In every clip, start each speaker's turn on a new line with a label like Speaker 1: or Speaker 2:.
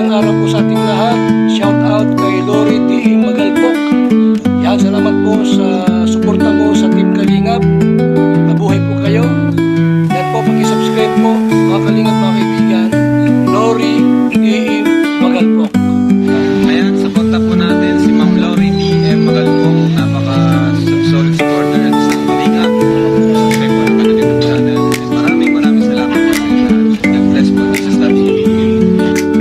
Speaker 1: Magandang araw po sa ating lahat. Shout out kay Lori D. Magalpok. Yan, salamat po sa suporta mo sa Team Kalingap. Mabuhay po kayo. Yan po, pag-subscribe po, mga Kalingap, mga kaibigan. Lori D. Magalpok.
Speaker 2: Ayan, suporta po natin si Ma'am Lori D. Magalpok. Napaka-solid supporter at sa Kalingap. Subscribe po ang kanilang YouTube channel. Maraming salamat po. God bless po. This is Love.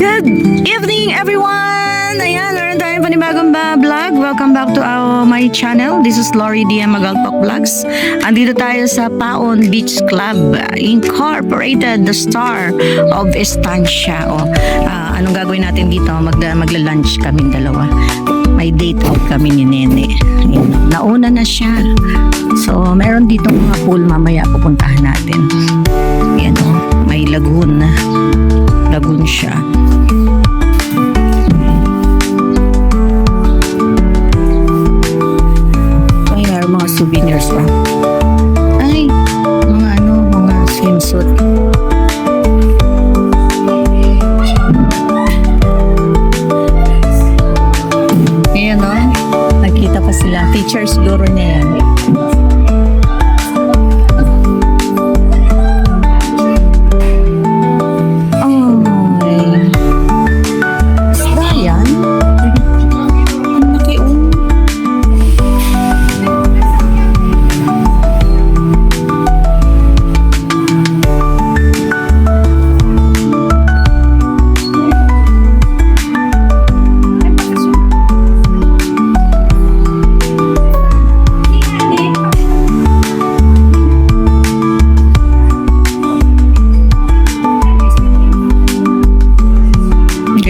Speaker 3: Good evening, everyone! Ayan, meron tayong panibagong vlog. Welcome back to my channel. This is Lori D. Magalpok Vlogs. Andito tayo sa Paon Beach Club Incorporated, the star of Estancia. Anong gagawin natin dito? Magla-lunch kami dalawa. May date out kami ni Nene. Ayan, nauna na siya. So, meron dito mga pool mamaya pupuntahan natin. Ayan, may lagoon siya. Ay, meron mga souvenirs pa. Ay, mga swimsuit. Ayan o, nagkita pa sila. Teacher siguro niya yan.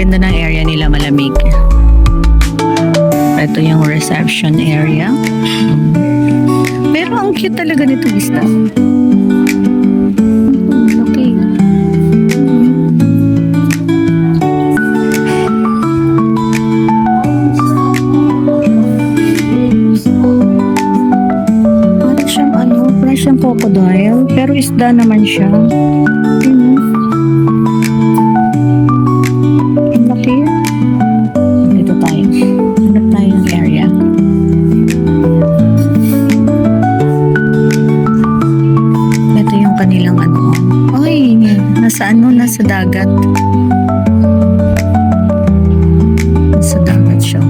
Speaker 3: Ganda ng area nila, malamig. Ito yung reception area. Pero ang cute talaga nito, vista. Okay. Parang siyang crocodile, pero isda naman siya. Dito tayo. Hanap tayo ng area. Ito yung kanilang Ay, nasa dagat. Nasa dagat siya.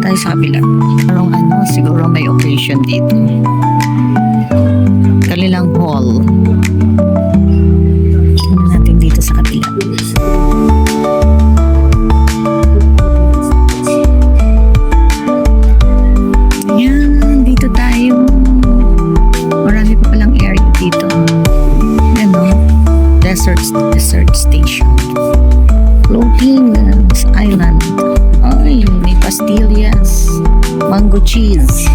Speaker 3: Tayo sa kabila. Parang siguro may occasion dito. Kanilang hall. Tingnan natin dito sa kabila. Yan, dito tayo. Marami pa palang area dito. Desert station. Floating island. Ay, may pastillas. Mango cheese.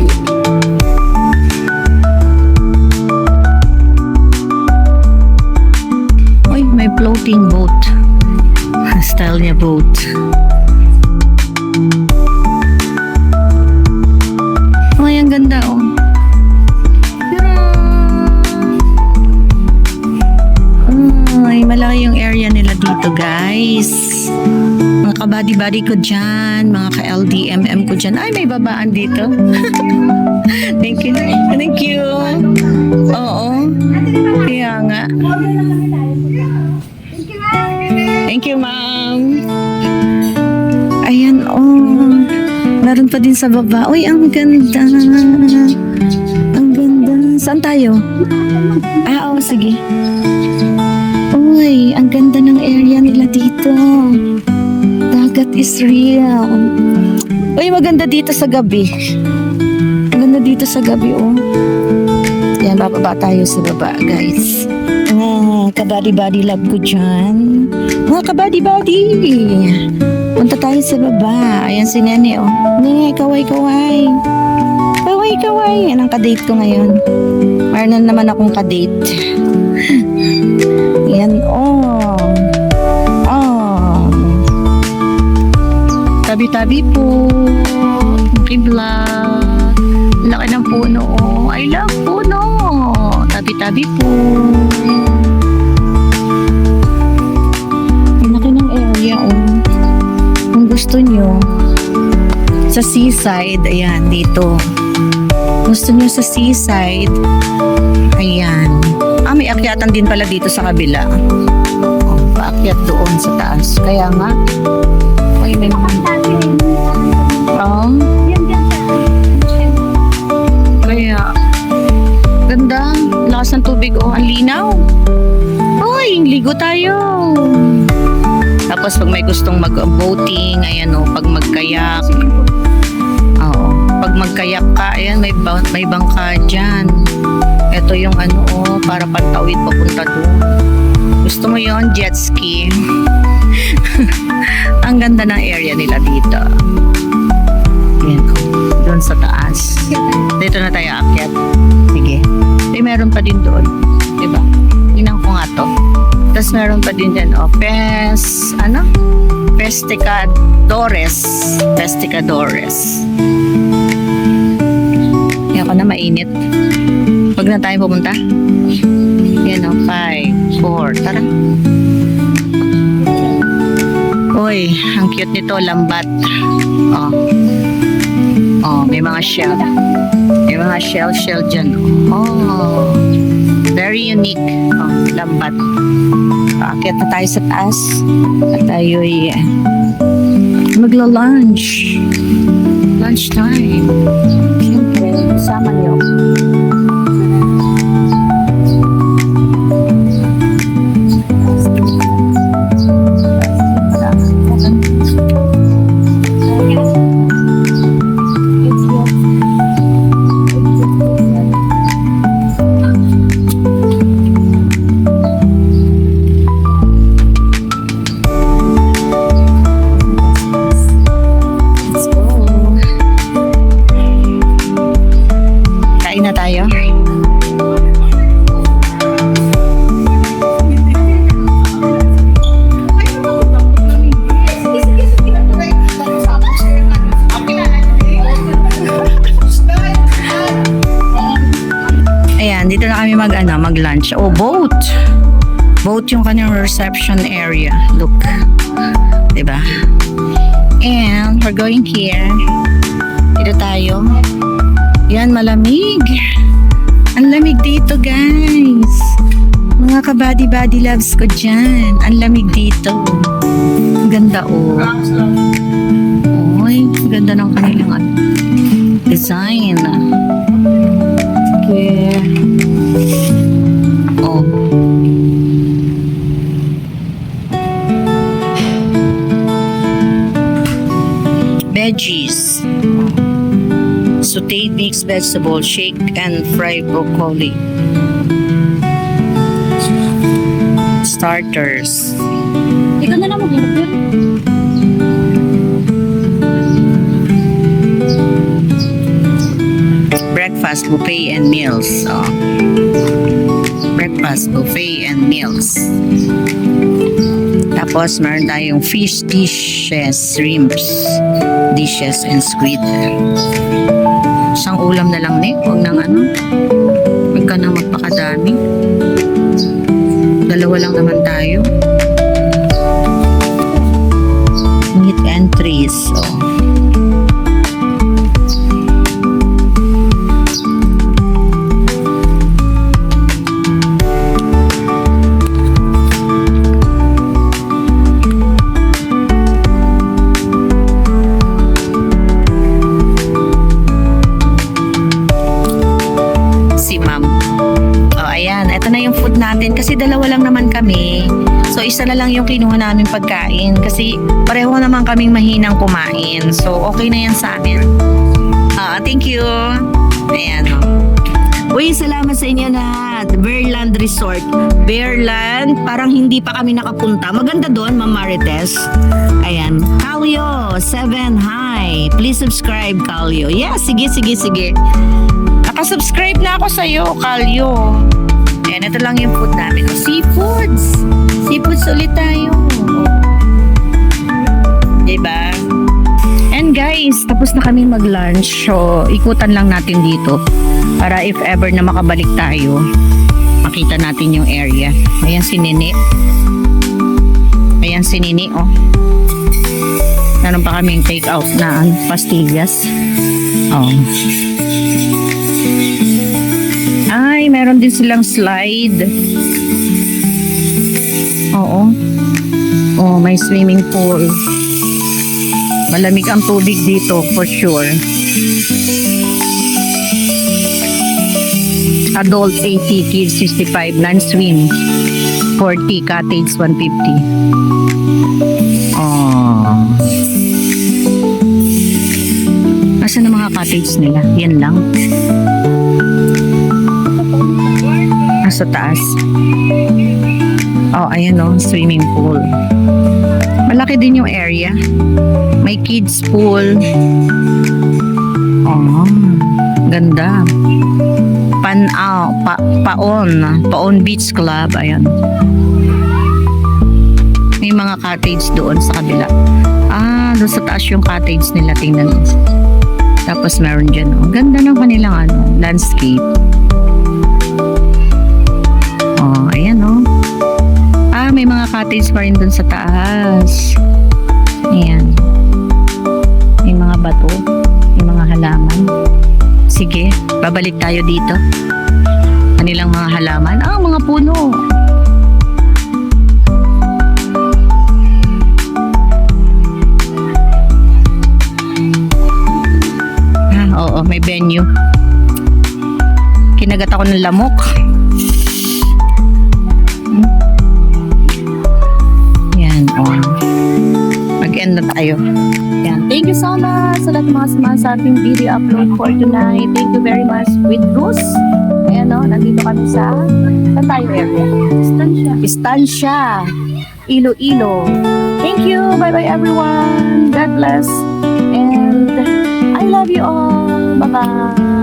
Speaker 3: Ay, may floating boat. Style niya boat. Ay, ang ganda Ay, malaki yung area nila dito, guys. Mga kabady-body ko dyan, mga ka-LDMM ko dyan. Ay, may babaan dito. Thank you. Thank you. Oo. Kaya nga. Thank you, ma'am. Ayan, meron pa din sa baba. Uy, ang ganda. Ang ganda. Saan tayo? Sige. Uy, ang ganda ng area nila dito. Dagat is real. Uy, maganda dito sa gabi. Maganda dito sa gabi, Yan, bababa tayo sa baba, guys. Kabady-body love ko dyan. Mga kabady-body. Punta tayo sa baba. Ayan si Nene, Nene, kaway-kaway. Kaway-kaway. Yan ang kadate ko ngayon. Meron naman akong kadate. Yan, Tabi-tabi po. Vlog. Laki ng puno, I love puno. Tabi-tabi po. Ang laki ng gusto nyo sa seaside, ayan, dito. Gusto nyo sa seaside, ayan. May akyatan din pala dito sa kabila. Paakyat doon sa taas. Kaya nga, may kaya, ganda. Lakas ng tubig, ang linaw. Ligo tayo. Tapos pag may gustong mag-boating, ayan pag magkayak. Pag magkayak ka, ayan, may bangka dyan. Ito yung para pantawid papunta doon. Gusto mo yon jet ski? Ang ganda ng area nila dito. Ayan, doon sa taas. Dito na tayo aakyat. Sige. Meron pa din doon. Diba? Tingnan ko nga to. Tapos meron pa din dyan, Pesticadores. Yan ko na, mainit. Huwag na tayo pumunta. Yan 5, 4, tara. Uy, ang cute nito, lambat. May mga shell. May mga shell dyan. Very unique. Lambat. Aakyat na tayo sa taas. At tayo'y magla-lunch. Lunch time. Siyempre, kasama niyo. Dito na kami mag-lunch. Boat. Boat yung kanyang reception area. Look. Diba? And we're going here. Dito tayo. Yan, malamig. Ang lamig dito, guys. Mga ka-body loves ko dyan. Ang lamig dito. Ang ganda, Oy, ang ganda ng kanilang design. Okay. Veggies. Sauteed mixed vegetable, shake and fried broccoli. Starters.
Speaker 4: Ikaw na lang mag-inap yun.
Speaker 3: Breakfast, buffet and meals. Breakfast, buffet and meals. Tapos meron tayong fish dishes, shrimps dishes and squid. Isang ulam na lang huwag nang huwag ka nang magpakadami. Dalawa lang naman tayo. Meat entries. Natin kasi dalawa lang naman kami, so isa na lang yung kinuha namin pagkain kasi pareho naman kaming mahinang kumain, so okay na yan sa amin. Thank you. Ayan Uy, salamat sa inyo lahat. Bearland Resort. Bearland, parang hindi pa kami nakapunta. Maganda doon, Ma'am Marites. Ayan. Calio 7, hi. Please subscribe, Calio. Yeah, sige. Nakasubscribe na ako sa'yo, Calio. Ayan, ito lang yung food namin. Seafoods ulit tayo. Diba? And guys, tapos na kami mag-lunch. So, ikutan lang natin dito. Para if ever na makabalik tayo, makita natin yung area. Ayan si Nini. Na meron pa kaming take out na pastillas. Oh. Ay, meron din silang slide. Oo. Oh, may swimming pool. Malamig ang tubig dito for sure. Adult 80, kids 65, non-swim 40, cottage 150. Oh. Asan ang mga cottage nila? Yan lang. Nasa taas. Oh, ayan o, swimming pool. Malaki din yung area. May kids pool. Oh, ganda. Paon Beach Club. Ayan. May mga cottage doon sa kabila. Ah, doon sa taas yung cottage nila. Tingnan mo. Tapos meron dyan. Oh, ganda ng kanilang landscape. Oh, ayan oh. Ah, may mga cottage pa rin doon sa taas. Ayan. May mga bato. May mga halaman. Sige, babalik tayo dito. Kanilang mga halaman. Ah, mga puno. Ah, oo, may venue. Kinagat ako ng lamok. Yan, oh. Mag-end na tayo. Yan. Thank you so much sa lahat ng mga samahan sa ating video upload for tonight. Thank you very much with Bruce. Ayan o, nandito kami sa tayo area. Estancia. Iloilo. Thank you. Bye-bye everyone. God bless. And I love you all. Bye-bye.